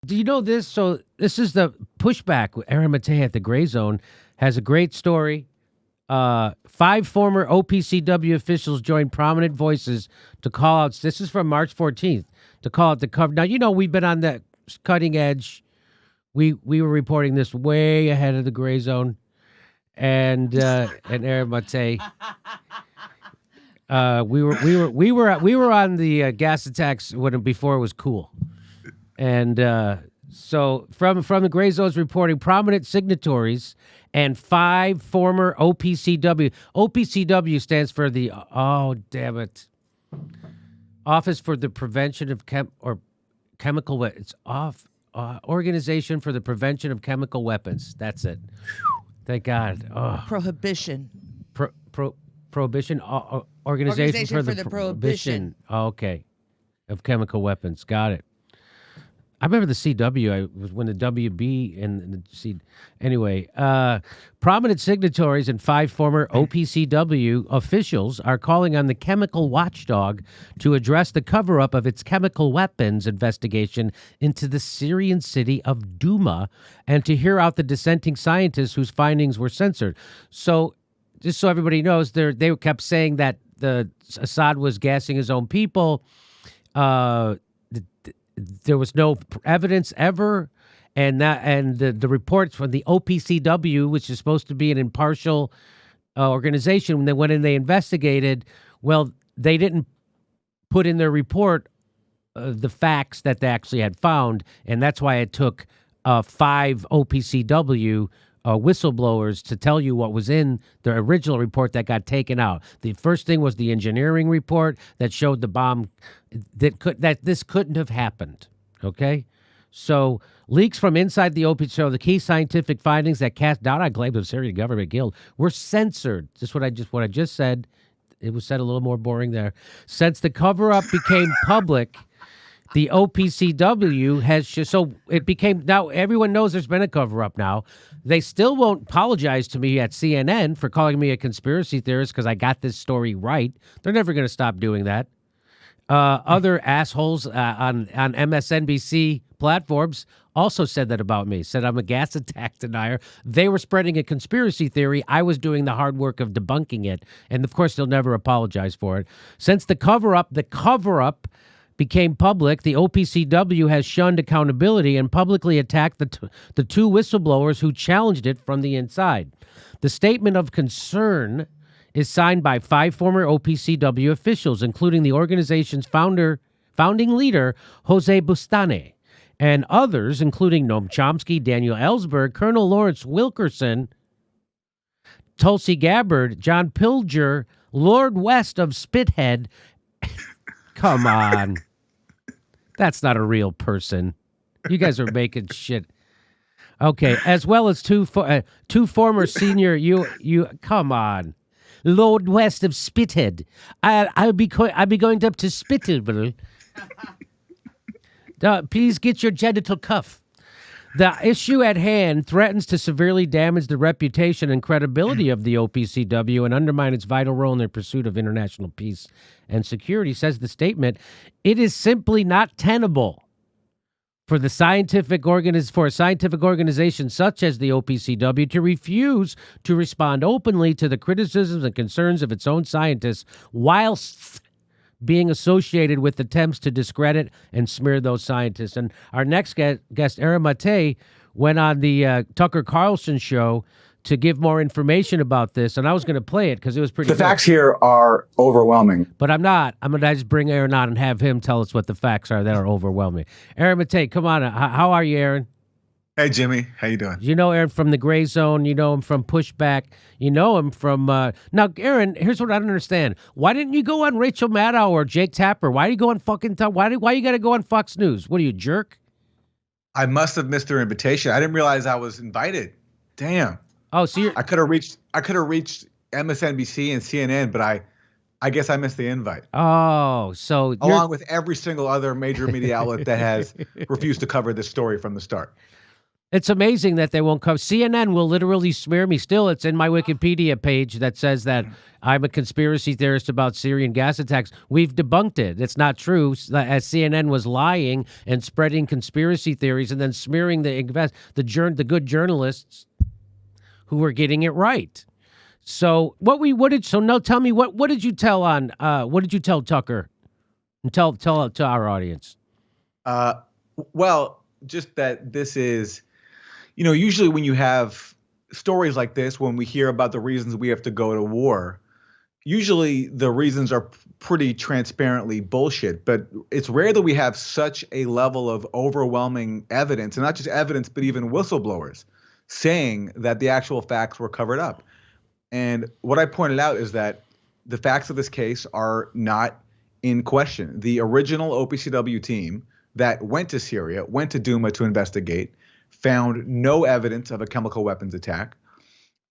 Do you know this? So this is the pushback. Aaron Matei at the Gray Zone has a great story. 5 former OPCW officials joined prominent voices to call out. This is from March 14th to call out the cover. Now, you know, we've been on the cutting edge. We were reporting this way ahead of the Gray Zone, and Aaron Matei. We were on the gas attacks before it was cool, and so from the Gray Zone's reporting, prominent signatories and 5 former OPCW. OPCW stands for the Office for the Prevention of Chemical. It's Organization for the Prevention of Chemical Weapons. That's it. Thank God. Oh. Prohibition. Prohibition. Organization for the Prohibition. Oh, okay. Of chemical weapons. Got it. I remember the CW. I was when the WB and the C. Anyway, prominent signatories and 5 former OPCW officials are calling on the chemical watchdog to address the cover-up of its chemical weapons investigation into the Syrian city of Douma and to hear out the dissenting scientists whose findings were censored. So, just so everybody knows, they kept saying that Assad was gassing his own people. There was no evidence ever, and the reports from the OPCW, which is supposed to be an impartial organization, when they went in, they investigated. Well, they didn't put in their report the facts that they actually had found, and that's why it took 5 OPCW whistleblowers to tell you what was in the original report that got taken out. The first thing was the engineering report that showed the bomb that this couldn't have happened. Okay, so leaks from inside the OPC show the key scientific findings that cast doubt on claims of Syrian government guild were censored. Just what I just said. It was said a little more boring there. Since the cover-up became public, the OPCW has so it became now everyone knows there's been a cover-up now. They still won't apologize to me at CNN for calling me a conspiracy theorist because I got this story right. They're never going to stop doing that. Other assholes on MSNBC platforms also said that about me, said I'm a gas attack denier. They were spreading a conspiracy theory. I was doing the hard work of debunking it. And, of course, they'll never apologize for it. Since the cover-up became public, the OPCW has shunned accountability and publicly attacked the 2 whistleblowers who challenged it from the inside. The statement of concern is signed by 5 former OPCW officials, including the organization's founding leader, Jose Bustane, and others, including Noam Chomsky, Daniel Ellsberg, Colonel Lawrence Wilkerson, Tulsi Gabbard, John Pilger, Lord West of Spithead. Come on. That's not a real person. You guys are making shit. Okay, as well as two former senior you come on. Lord West of Spithead. I'll be going up to Spithead. Please get your genital cuff. The issue at hand threatens to severely damage the reputation and credibility of the OPCW and undermine its vital role in their pursuit of international peace and security, says the statement. It is simply not tenable for a scientific organization such as the OPCW to refuse to respond openly to the criticisms and concerns of its own scientists whilst being associated with attempts to discredit and smear those scientists. And our next guest, Aaron Matei, went on the Tucker Carlson show to give more information about this, and I was going to play it because it was pretty good. The facts here are overwhelming. But I'm not. I'm going to just bring Aaron on and have him tell us what the facts are that are overwhelming. Aaron Matei, come on. How are you, Aaron? Hey, Jimmy. How you doing? You know Aaron from the Gray Zone. You know him from Pushback. You know him from... Now, Aaron, here's what I don't understand. Why didn't you go on Rachel Maddow or Jake Tapper? Why do you go on fucking... Why you got to go on Fox News? What are you, a jerk? I must have missed their invitation. I didn't realize I was invited. Damn. Oh, so you're... I could have reached MSNBC and CNN, but I guess I missed the invite. Oh, so along with every single other major media outlet that has refused to cover this story from the start. It's amazing that they won't cover. CNN will literally smear me. Still, it's in my Wikipedia page that says that I'm a conspiracy theorist about Syrian gas attacks. We've debunked it. It's not true. As CNN was lying and spreading conspiracy theories and then smearing the good journalists who were getting it right. So tell me what did you tell on what did you tell Tucker? And tell to our audience. Well, just that this is, usually when you have stories like this, when we hear about the reasons we have to go to war, usually the reasons are pretty transparently bullshit. But it's rare that we have such a level of overwhelming evidence, and not just evidence, but even whistleblowers saying that the actual facts were covered up. And what I pointed out is that the facts of this case are not in question. The original OPCW team that went to Syria, went to Douma to investigate, found no evidence of a chemical weapons attack.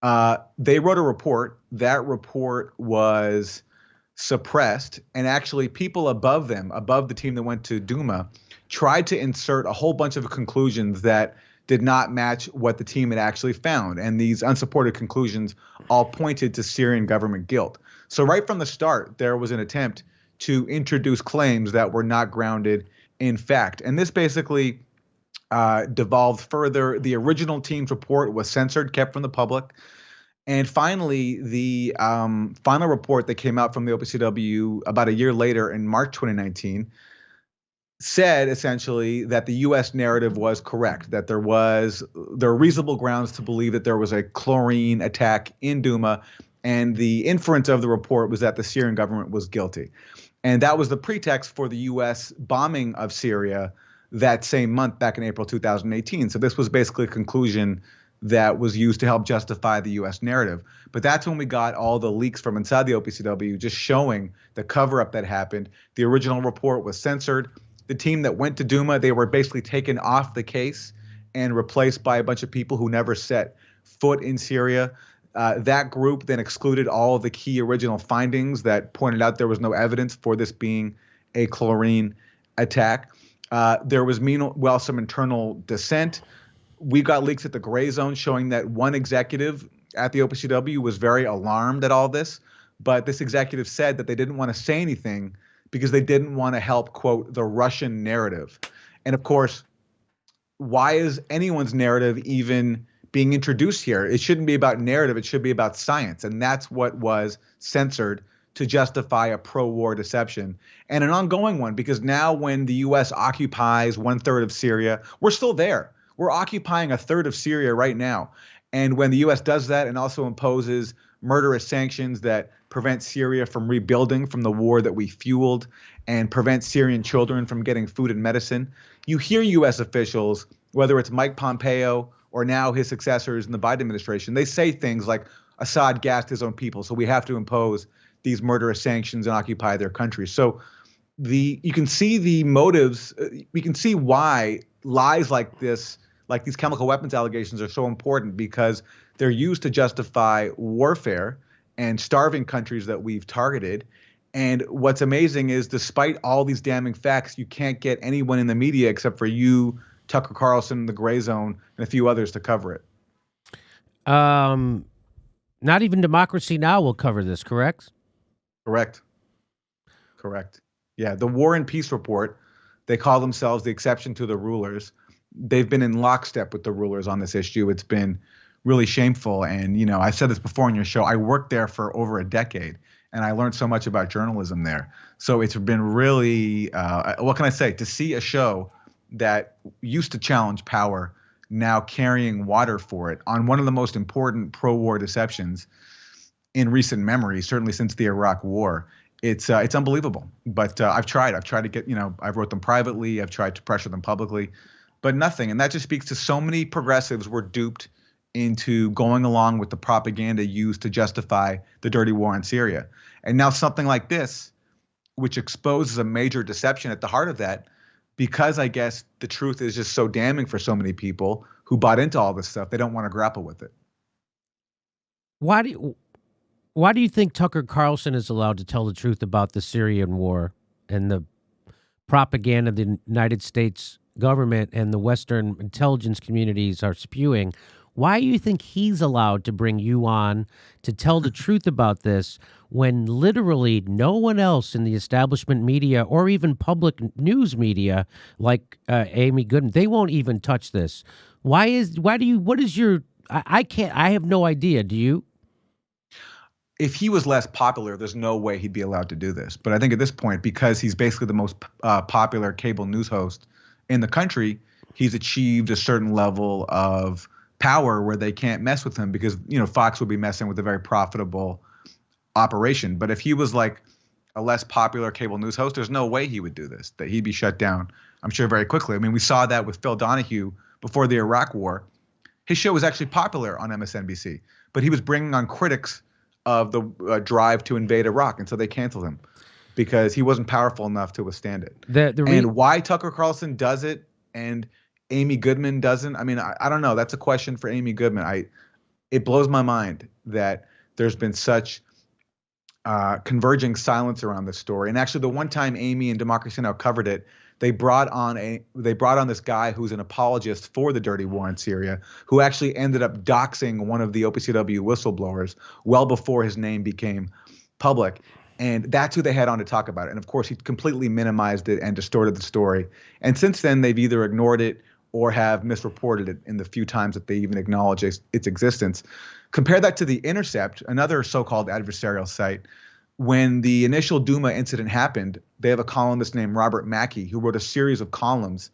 They wrote a report. That report was suppressed, and actually people above them, above the team that went to Douma, tried to insert a whole bunch of conclusions that did not match what the team had actually found. And these unsupported conclusions all pointed to Syrian government guilt. So right from the start, there was an attempt to introduce claims that were not grounded in fact. And this basically devolved further. The original team's report was censored, kept from the public. And finally, the final report that came out from the OPCW about a year later in March 2019 said essentially that the U.S. narrative was correct, that there are reasonable grounds to believe that there was a chlorine attack in Douma, and the inference of the report was that the Syrian government was guilty. And that was the pretext for the U.S. bombing of Syria that same month back in April 2018. So this was basically a conclusion that was used to help justify the U.S. narrative. But that's when we got all the leaks from inside the OPCW just showing the cover-up that happened. The original report was censored. The team that went to Douma, they were basically taken off the case and replaced by a bunch of people who never set foot in Syria. That group then excluded all of the key original findings that pointed out there was no evidence for this being a chlorine attack. There was meanwhile some internal dissent. We got leaks at the gray zone showing that one executive at the OPCW was very alarmed at all this, but this executive said that they didn't want to say anything because they didn't want to help, quote, the Russian narrative. And of course, why is anyone's narrative even being introduced here? It shouldn't be about narrative. It should be about science. And that's what was censored to justify a pro-war deception, and an ongoing one, because now when the U.S. occupies 1/3 of Syria, we're still there. We're occupying 1/3 of Syria right now. And when the U.S. does that and also imposes murderous sanctions that prevent Syria from rebuilding from the war that we fueled and prevent Syrian children from getting food and medicine, you hear U.S. officials, whether it's Mike Pompeo or now his successors in the Biden administration, they say things like Assad gassed his own people, so we have to impose these murderous sanctions and occupy their country. So you can see the motives. We can see why lies like this, like these chemical weapons allegations, are so important, because they're used to justify warfare and starving countries that we've targeted. And what's amazing is, despite all these damning facts, you can't get anyone in the media except for you, Tucker Carlson, The Gray Zone, and a few others to cover it. Not even Democracy Now! Will cover this, correct? Correct. Yeah, the War and Peace Report, they call themselves the exception to the rulers. They've been in lockstep with the rulers on this issue. It's been really shameful. And, I said this before on your show, I worked there for over a decade, and I learned so much about journalism there. So it's been really, what can I say, to see a show that used to challenge power now carrying water for it on one of the most important pro-war deceptions in recent memory, certainly since the Iraq War. It's unbelievable. But I've tried to get, I've wrote them privately. I've tried to pressure them publicly, but nothing. And that just speaks to so many progressives were duped into going along with the propaganda used to justify the dirty war in Syria. And now something like this, which exposes a major deception at the heart of that, because I guess the truth is just so damning for so many people who bought into all this stuff, they don't want to grapple with it. Why do you think Tucker Carlson is allowed to tell the truth about the Syrian war and the propaganda the United States government and the Western intelligence communities are spewing, why do you think he's allowed to bring you on to tell the truth about this when literally no one else in the establishment media or even public news media like Amy Goodman, they won't even touch this? What is your, I have no idea. Do you? If he was less popular, there's no way he'd be allowed to do this. But I think at this point, because he's basically the most popular cable news host in the country, he's achieved a certain level of power where they can't mess with him because, Fox would be messing with a very profitable operation. But if he was like a less popular cable news host, there's no way he would do this, that he'd be shut down, I'm sure, very quickly. I mean, we saw that with Phil Donahue before the Iraq War. His show was actually popular on MSNBC, but he was bringing on critics of the drive to invade Iraq, and so they canceled him because he wasn't powerful enough to withstand it. And why Tucker Carlson does it and Amy Goodman doesn't, I mean, I don't know. That's a question for Amy Goodman. It blows my mind that there's been such converging silence around this story. And actually, the one time Amy and Democracy Now! Covered it, they brought on this guy who's an apologist for the dirty war in Syria, who actually ended up doxing one of the OPCW whistleblowers well before his name became public. And that's who they had on to talk about it. And of course, he completely minimized it and distorted the story. And since then, they've either ignored it or have misreported it in the few times that they even acknowledge its existence. Compare that to The Intercept, another so-called adversarial site. When the initial Douma incident happened, they have a columnist named Robert Mackey who wrote a series of columns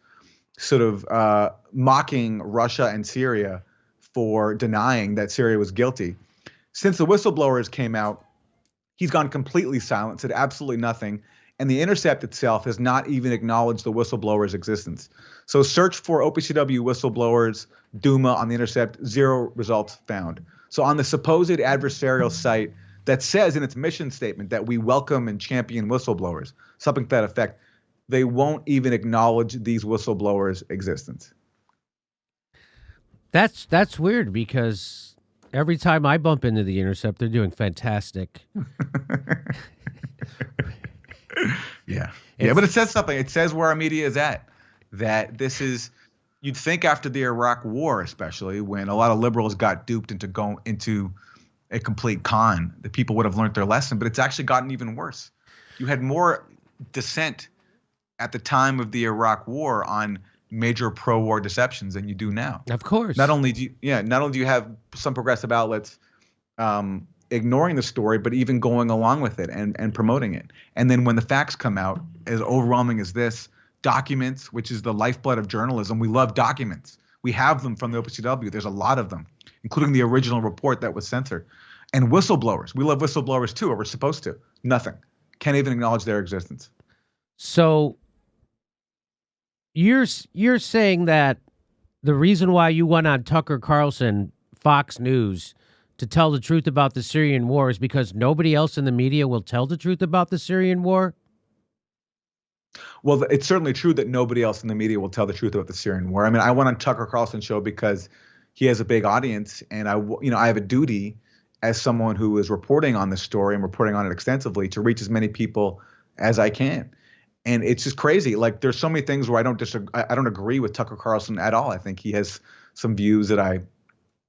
sort of mocking Russia and Syria for denying that Syria was guilty. Since the whistleblowers came out, he's gone completely silent, said absolutely nothing. And The Intercept itself has not even acknowledged the whistleblower's existence. So search for OPCW whistleblowers, Douma on The Intercept, 0 results found. So on the supposed adversarial site that says in its mission statement that we welcome and champion whistleblowers, something to that effect, they won't even acknowledge these whistleblowers' existence. That's weird because every time I bump into The Intercept, they're doing fantastic. Yeah, but it says something. It says where our media is at. That this is, you'd think after the Iraq War, especially when a lot of liberals got duped into going into a complete con, that people would have learned their lesson. But it's actually gotten even worse. You had more dissent at the time of the Iraq War on major pro-war deceptions than you do now. Of course. Not only do you have some progressive outlets ignoring the story, but even going along with it and promoting it. And then when the facts come out, as overwhelming as this, documents, which is the lifeblood of journalism, we love documents. We have them from the OPCW. There's a lot of them, including the original report that was censored. And whistleblowers. We love whistleblowers too, or we're supposed to. Nothing. Can't even acknowledge their existence. So you're saying that the reason why you went on Tucker Carlson, Fox News, to tell the truth about the Syrian war is because nobody else in the media will tell the truth about the Syrian war? Well, it's certainly true that nobody else in the media will tell the truth about the Syrian war. I mean, I went on Tucker Carlson's show because he has a big audience, and I have a duty as someone who is reporting on this story and reporting on it extensively to reach as many people as I can. And it's just crazy. Like, there's so many things where I don't agree with Tucker Carlson at all. I think he has some views that I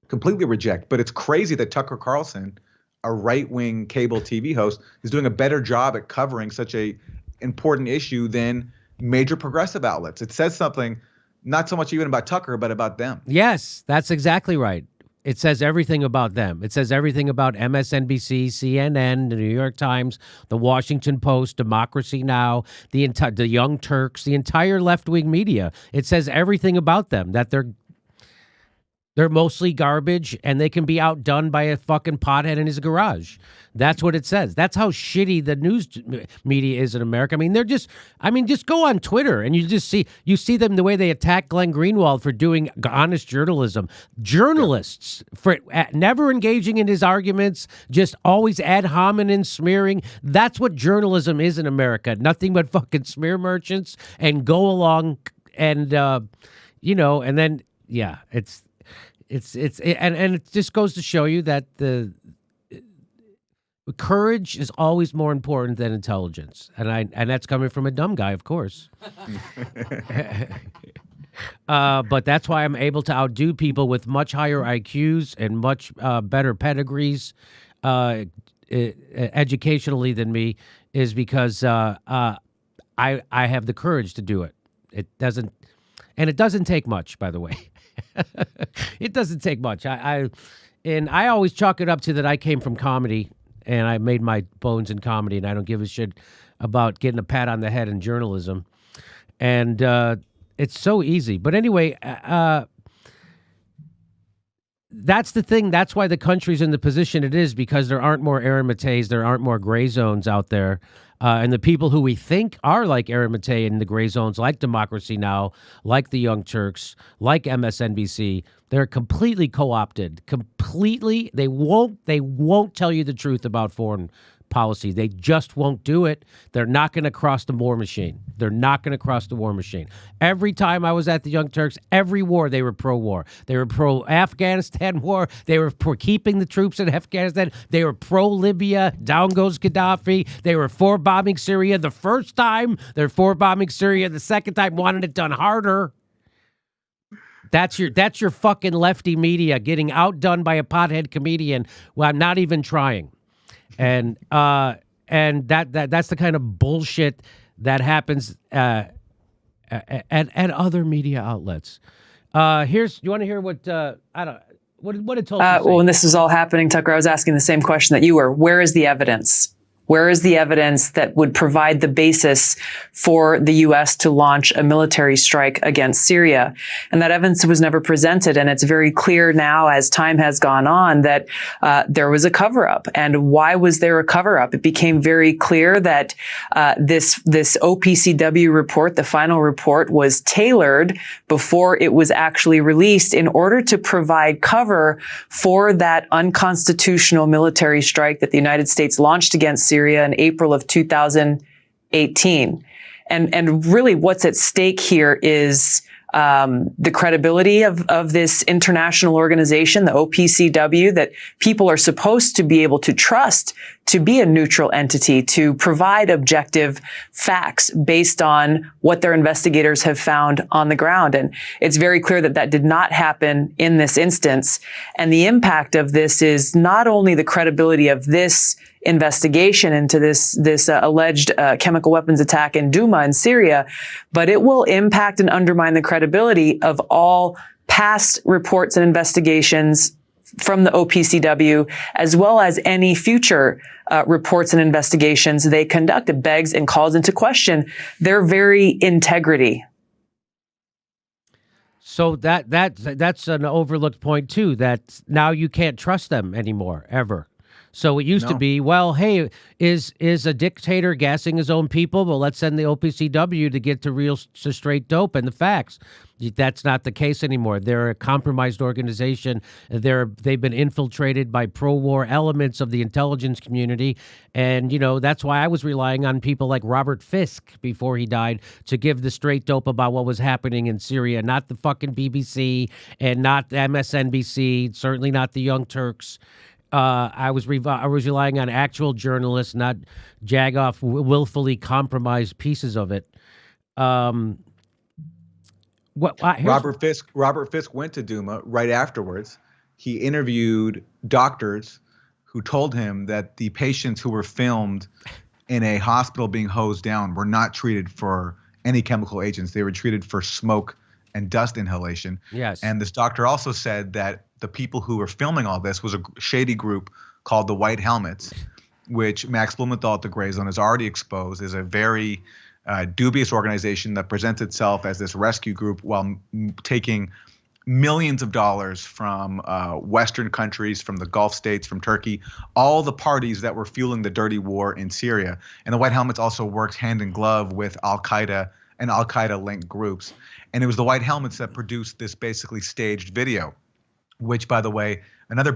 completely reject. But it's crazy that Tucker Carlson, a right-wing cable TV host, is doing a better job at covering such a important issue than major progressive outlets. It says something not so much even about Tucker, but about them. Yes, that's exactly right. It says everything about them. It says everything about MSNBC, CNN, the New York Times, the Washington Post, Democracy Now!, the Young Turks, the entire left-wing media. It says everything about them, that they're mostly garbage and they can be outdone by a fucking pothead in his garage. That's what it says. That's how shitty the news media is in America. I mean, just go on Twitter and you see them the way they attack Glenn Greenwald for doing honest journalism. Journalists for never engaging in his arguments, just always ad hominem smearing. That's what journalism is in America. Nothing but fucking smear merchants and go along and and then it just goes to show you that the courage is always more important than intelligence, and that's coming from a dumb guy, of course. But that's why I'm able to outdo people with much higher IQs and much better pedigrees educationally than me, is because I have the courage to do it. It doesn't take much, by the way. It doesn't take much. I always chalk it up to that I came from comedy and I made my bones in comedy, and I don't give a shit about getting a pat on the head in journalism. And it's so easy. But anyway, that's the thing. That's why the country's in the position it is, because there aren't more Aaron Mateys, there aren't more gray zones out there. And the people who we think are like Aaron Matei in the gray zones, like Democracy Now!, like the Young Turks, like MSNBC, they're completely co-opted. Completely, they won't tell you the truth about foreign policy. They just won't do it. They're not going to cross the war machine. They're not going to cross the war machine. Every time I was at the Young Turks, every war, they were pro-war. They were pro-Afghanistan war. They were for keeping the troops in Afghanistan. They were pro-Libya. Down goes Gaddafi. They were for bombing Syria the first time. They're for bombing Syria the second time, wanted it done harder. That's your fucking lefty media getting outdone by a pothead comedian while I'm not even trying. And that's the kind of bullshit that happens at other media outlets. You want to hear what what it told you? Well, when this was all happening, Tucker, I was asking the same question that you were. Where is the evidence? Where is the evidence that would provide the basis for the U.S. to launch a military strike against Syria? And that evidence was never presented. And it's very clear now, as time has gone on, that there was a cover-up. And why was there a cover-up? It became very clear that this OPCW report, the final report, was tailored before it was actually released in order to provide cover for that unconstitutional military strike that the United States launched against Syria in April of 2018. And really what's at stake here is the credibility of this international organization, the OPCW, that people are supposed to be able to trust to be a neutral entity, to provide objective facts based on what their investigators have found on the ground. And it's very clear that that did not happen in this instance. And the impact of this is not only the credibility of this investigation into this alleged chemical weapons attack in Douma in Syria, but it will impact and undermine the credibility of all past reports and investigations from the OPCW, as well as any future reports and investigations they conduct. It begs and calls into question their very integrity. So that's an overlooked point too, that now you can't trust them anymore, ever. So it used to be, well, hey, is a dictator gassing his own people? Well, let's send the OPCW to get to straight dope and the facts. That's not the case anymore. They're a compromised organization. They've been infiltrated by pro-war elements of the intelligence community. And, that's why I was relying on people like Robert Fisk before he died to give the straight dope about what was happening in Syria, not the fucking BBC and not MSNBC, certainly not the Young Turks. I was relying on actual journalists, not jag-off willfully compromised pieces of it. Robert Fisk went to Douma right afterwards. He interviewed doctors who told him that the patients who were filmed in a hospital being hosed down were not treated for any chemical agents. They were treated for smoke and dust inhalation. Yes. And this doctor also said that the people who were filming all this was a shady group called the White Helmets, which Max Blumenthal at the Gray Zone has already exposed is a very dubious organization that presents itself as this rescue group while taking millions of dollars from Western countries, from the Gulf states, from Turkey, all the parties that were fueling the dirty war in Syria. And the White Helmets also worked hand in glove with Al-Qaeda and Al-Qaeda-linked groups. And it was the White Helmets that produced this basically staged video, which, by the way, another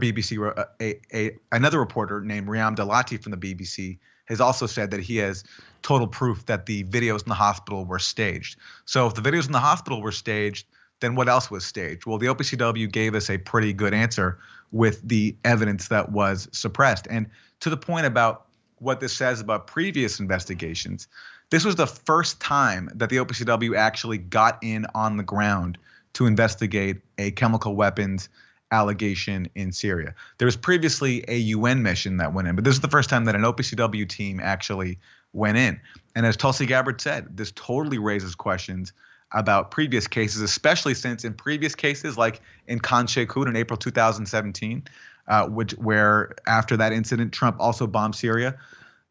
another reporter named Riam Dalati from the BBC has also said that he has total proof that the videos in the hospital were staged. So if the videos in the hospital were staged, then what else was staged? Well, the OPCW gave us a pretty good answer with the evidence that was suppressed. And to the point about what this says about previous investigations, This was the first time that the OPCW actually got in on the ground to investigate a chemical weapons allegation in Syria. There was previously a UN mission that went in, but this is the first time that an OPCW team actually went in. And as Tulsi Gabbard said, this totally raises questions about previous cases, especially since in previous cases, like in Khan Sheikhoun in April 2017, where after that incident, Trump also bombed Syria,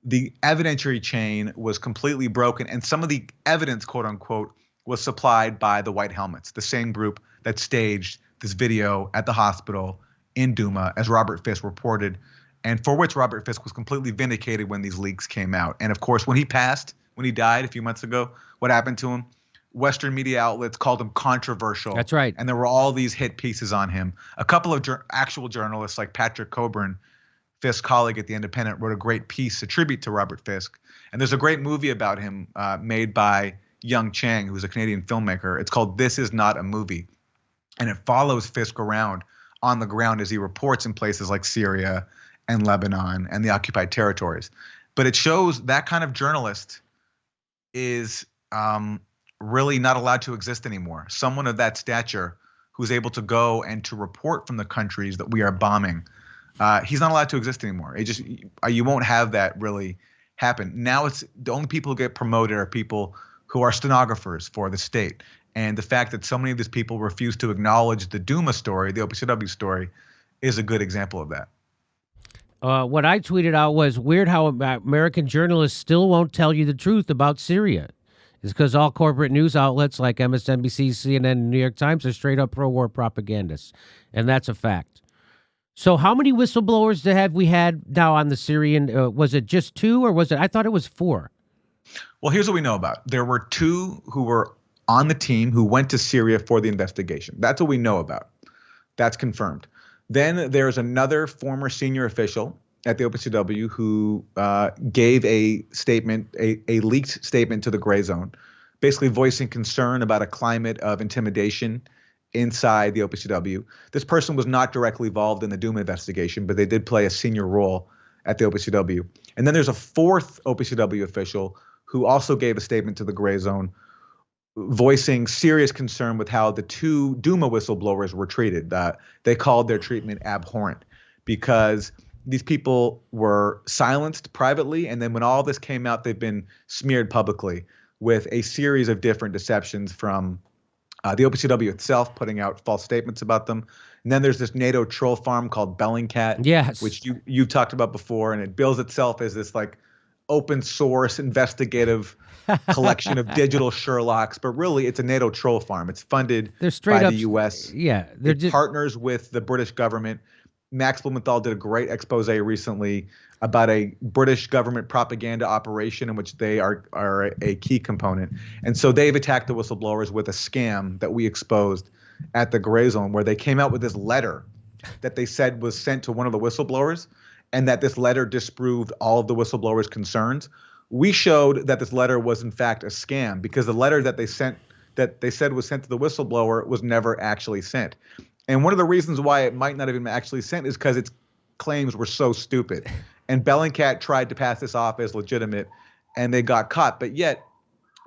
the evidentiary chain was completely broken, and some of the evidence, quote unquote, was supplied by the White Helmets, the same group that staged this video at the hospital in Douma, as Robert Fisk reported, and for which Robert Fisk was completely vindicated when these leaks came out. And of course, when he died a few months ago, what happened to him? Western media outlets called him controversial. That's right. And there were all these hit pieces on him. A couple of actual journalists like Patrick Coburn, Fisk's colleague at The Independent, wrote a great piece, a tribute to Robert Fisk. And there's a great movie about him made by Young Chang, who's a Canadian filmmaker. It's called This Is Not a Movie. And it follows Fisk around on the ground as he reports in places like Syria and Lebanon and the occupied territories. But it shows that kind of journalist is really not allowed to exist anymore. Someone of that stature who's able to go and to report from the countries that we are bombing, he's not allowed to exist anymore. You won't have that really happen. Now it's the only people who get promoted are people who are stenographers for the state. And the fact that so many of these people refuse to acknowledge the Douma story, the OPCW story, is a good example of that. What I tweeted out was weird how American journalists still won't tell you the truth about Syria. It's because all corporate news outlets like MSNBC, CNN, and New York Times are straight up pro-war propagandists. And that's a fact. So how many whistleblowers have we had now on the Syrian? Was it just 2 or was it? I thought it was 4. Well, here's what we know about. There were 2 who were on the team who went to Syria for the investigation. That's what we know about. That's confirmed. Then there's another former senior official at the OPCW who gave a statement, a leaked statement to the Gray Zone, basically voicing concern about a climate of intimidation inside the OPCW. This person was not directly involved in the Douma investigation, but they did play a senior role at the OPCW. And then there's a 4th OPCW official who also gave a statement to the Gray Zone, voicing serious concern with how the 2 Douma whistleblowers were treated. They called their treatment abhorrent because these people were silenced privately, and then when all this came out, they've been smeared publicly with a series of different deceptions from the OPCW itself, putting out false statements about them. And then there's this NATO troll farm called Bellingcat, yes, which you've talked about before, and it bills itself as this like open source investigative collection of digital Sherlocks, but really it's a NATO troll farm. It's funded by the U.S. Yeah, it partners with the British government. Max Blumenthal did a great expose recently about a British government propaganda operation in which they are a key component. And so they've attacked the whistleblowers with a scam that we exposed at the Gray Zone, where they came out with this letter that they said was sent to one of the whistleblowers, and that this letter disproved all of the whistleblowers' concerns. We showed that this letter was in fact a scam because the letter that they said was sent to the whistleblower was never actually sent. And one of the reasons why it might not have been actually sent is because its claims were so stupid. And Bellingcat tried to pass this off as legitimate, and they got caught. But yet,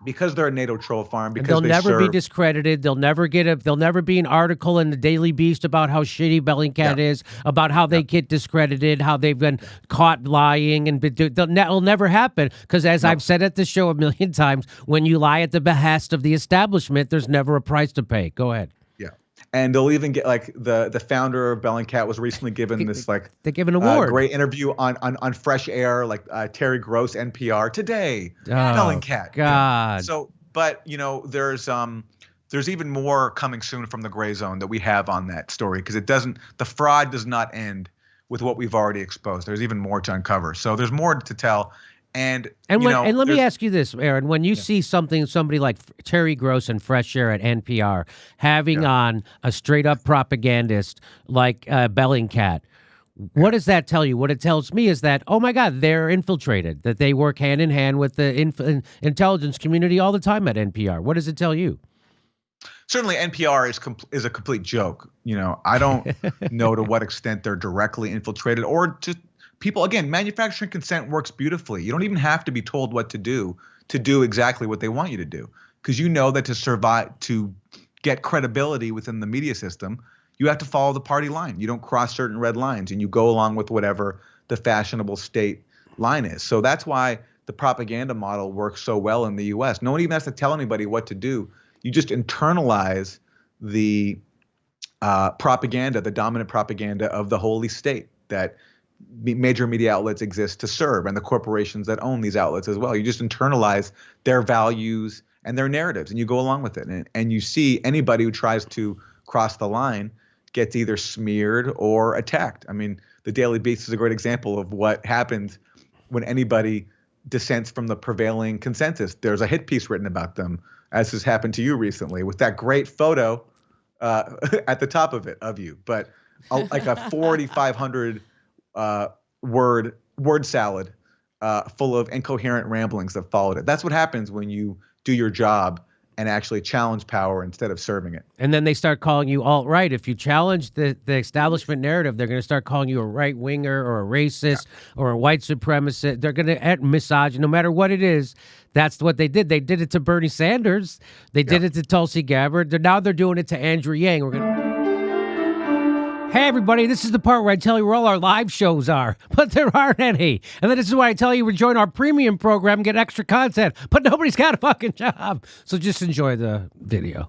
because they're a NATO troll farm, because they'll never be discredited. They'll never be an article in the Daily Beast about how shitty Bellingcat is, about how they get discredited, how they've been caught lying, and it'll never happen. Because as I've said at the show a million times, when you lie at the behest of the establishment, there's never a price to pay. Go ahead. And they'll even get like the founder of Bellingcat was recently given this like they give an award, great interview on Fresh Air, like Terry Gross, NPR today. Bellingcat. God. So, but there's even more coming soon from the Gray Zone that we have on that story because the fraud does not end with what we've already exposed. There's even more to uncover. So there's more to tell. And let me ask you this, Aaron. When you see somebody like Terry Gross and Fresh Air at NPR having on a straight-up propagandist like Bellingcat, what does that tell you? What it tells me is that, oh, my God, they're infiltrated, that they work hand-in-hand with the intelligence community all the time at NPR. What does it tell you? Certainly, NPR is a complete joke. I don't know to what extent they're directly infiltrated or just people. Again, manufacturing consent works beautifully. You don't even have to be told what to do to do exactly what they want you to do. Because you know that to survive, to get credibility within the media system, you have to follow the party line. You don't cross certain red lines, and you go along with whatever the fashionable state line is. So that's why the propaganda model works so well in the US. No one even has to tell anybody what to do. You just internalize the propaganda, the dominant propaganda of the holy state that major media outlets exist to serve, and the corporations that own these outlets as well. You just internalize their values and their narratives, and you go along with it. And you see anybody who tries to cross the line gets either smeared or attacked. I mean, the Daily Beast is a great example of what happens when anybody dissents from the prevailing consensus. There's a hit piece written about them, as has happened to you recently, with that great photo at the top of it of you, but like a 4,500 word salad full of incoherent ramblings that followed it. That's what happens when you do your job and actually challenge power instead of serving it. And then they start calling you alt-right. If you challenge the establishment narrative, they're going to start calling you a right-winger or a racist or a white supremacist. They're going to misogyn, no matter what it is. That's what they did. They did it to Bernie Sanders. They did it to Tulsi Gabbard. Now they're doing it to Andrew Yang. Hey, everybody, this is the part where I tell you where all our live shows are, but there aren't any. And then this is why I tell you to join our premium program and get extra content, but nobody's got a fucking job. So just enjoy the video.